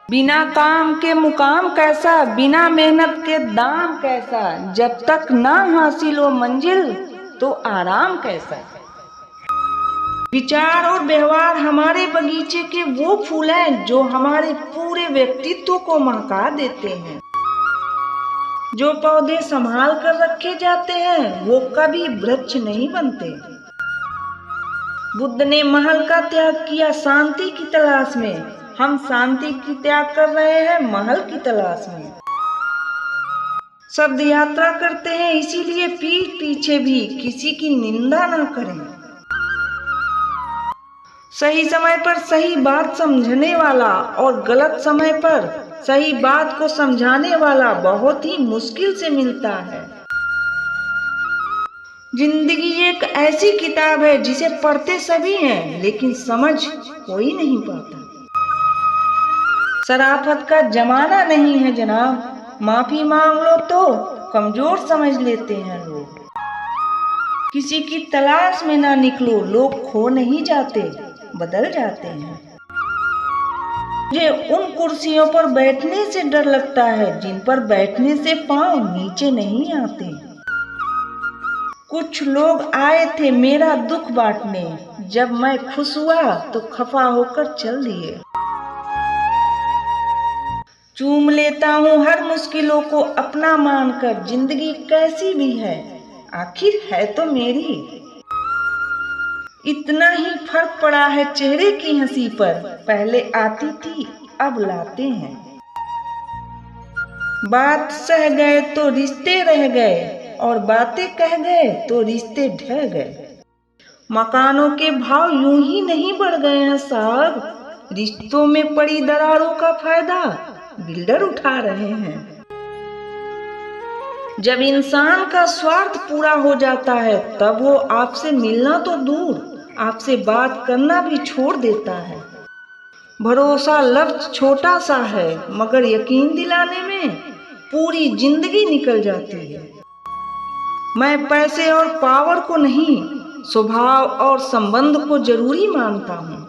बिना काम के मुकाम कैसा, बिना मेहनत के दाम कैसा, जब तक ना हासिल हो मंजिल तो आराम कैसा। विचार और व्यवहार हमारे बगीचे के वो फूल हैं जो हमारे पूरे व्यक्तित्व को महका देते हैं। जो पौधे संभाल कर रखे जाते हैं वो कभी वृक्ष नहीं बनते। बुद्ध ने महल का त्याग किया शांति की तलाश में, हम शांति की त्याग कर रहे हैं महल की तलाश में। शब्द यात्रा करते हैं इसीलिए पीठ पीछे भी किसी की निंदा ना करें। सही समय पर सही बात समझने वाला और गलत समय पर सही बात को समझाने वाला बहुत ही मुश्किल से मिलता है। जिंदगी एक ऐसी किताब है जिसे पढ़ते सभी हैं लेकिन समझ कोई नहीं पाता। शराफत का जमाना नहीं है जनाब, माफी मांग लो तो कमजोर समझ लेते हैं लोग। किसी की तलाश में ना निकलो, लोग खो नहीं जाते बदल जाते हैं। मुझे उन कुर्सियों पर बैठने से डर लगता है जिन पर बैठने से पांव नीचे नहीं आते। कुछ लोग आए थे मेरा दुख बांटने, जब मैं खुश हुआ तो खफा होकर चल दिए। चूम लेता हूँ हर मुश्किलों को अपना मानकर, जिंदगी कैसी भी है आखिर है तो मेरी। इतना ही फर्क पड़ा है चेहरे की हंसी पर, पहले आती थी अब लाते हैं। बात सह गए तो रिश्ते रह गए और बातें कह गए तो रिश्ते ढह गए। मकानों के भाव यूं ही नहीं बढ़ गए हैं साहब, रिश्तों में पड़ी दरारों का फायदा बिल्डर उठा रहे हैं। जब इंसान का स्वार्थ पूरा हो जाता है तब वो आपसे मिलना तो दूर आपसे बात करना भी छोड़ देता है। भरोसा लफ्ज छोटा सा है मगर यकीन दिलाने में पूरी जिंदगी निकल जाती है। मैं पैसे और पावर को नहीं, स्वभाव और संबंध को जरूरी मानता हूँ।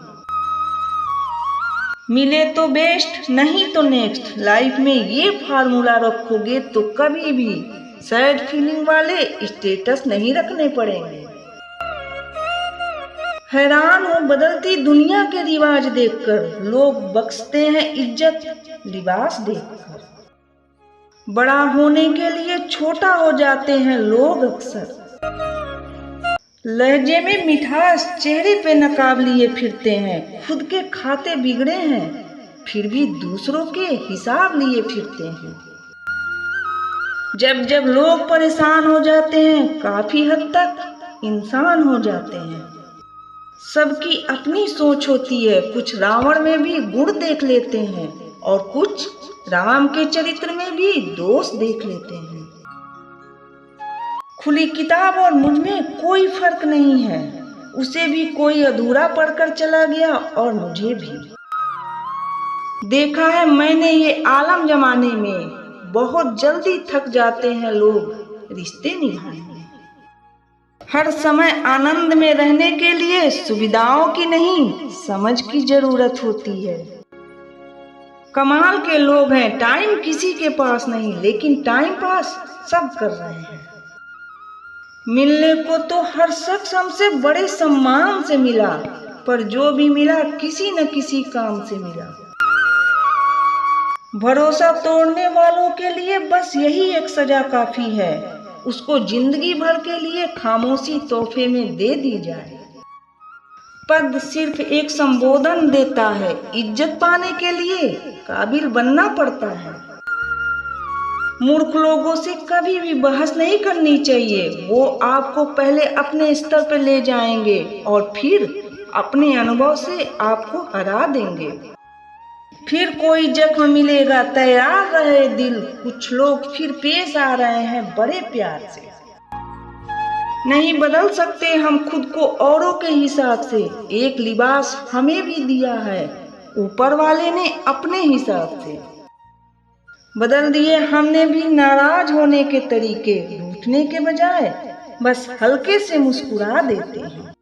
मिले तो बेस्ट नहीं तो नेक्स्ट, लाइफ में ये फार्मूला रखोगे तो कभी भी सैड फीलिंग वाले स्टेटस नहीं रखने पड़ेंगे। हैरान हूँ बदलती दुनिया के रिवाज देखकर, लोग बख्शते हैं इज्जत लिबास देखकर। बड़ा होने के लिए छोटा हो जाते हैं लोग अक्सर। लहजे में मिठास चेहरे पे नकाब लिए फिरते हैं, खुद के खाते बिगड़े हैं फिर भी दूसरों के हिसाब लिए फिरते हैं। जब जब लोग परेशान हो जाते हैं काफी हद तक इंसान हो जाते हैं। सबकी अपनी सोच होती है, कुछ रावण में भी गुण देख लेते हैं और कुछ राम के चरित्र में भी दोष देख लेते हैं। खुली किताब और मुझ में कोई फर्क नहीं है, उसे भी कोई अधूरा पढ़कर चला गया और मुझे भी। देखा है मैंने ये आलम जमाने में, बहुत जल्दी थक जाते हैं लोग रिश्ते निभाने में। हर समय आनंद में रहने के लिए सुविधाओं की नहीं समझ की जरूरत होती है। कमाल के लोग हैं, टाइम किसी के पास नहीं लेकिन टाइम पास सब कर रहे हैं। मिलने को तो हर शख्स हमसे बड़े सम्मान से मिला, पर जो भी मिला किसी न किसी काम से मिला। भरोसा तोड़ने वालों के लिए बस यही एक सजा काफी है, उसको जिंदगी भर के लिए खामोशी तोहफे में दे दी जाए। पद सिर्फ एक संबोधन देता है, इज्जत पाने के लिए काबिल बनना पड़ता है। मूर्ख लोगों से कभी भी बहस नहीं करनी चाहिए, वो आपको पहले अपने स्तर पर ले जाएंगे और फिर अपने अनुभव से आपको हरा देंगे। फिर कोई जख्म मिलेगा तैयार रहे दिल, कुछ लोग फिर पेश आ रहे हैं बड़े प्यार से। नहीं बदल सकते हम खुद को औरों के हिसाब से, एक लिबास हमें भी दिया है ऊपर वाले ने अपने हिसाब से। बदल दिए हमने भी नाराज होने के तरीके, रूठने के बजाय बस हल्के से मुस्कुरा देते हैं।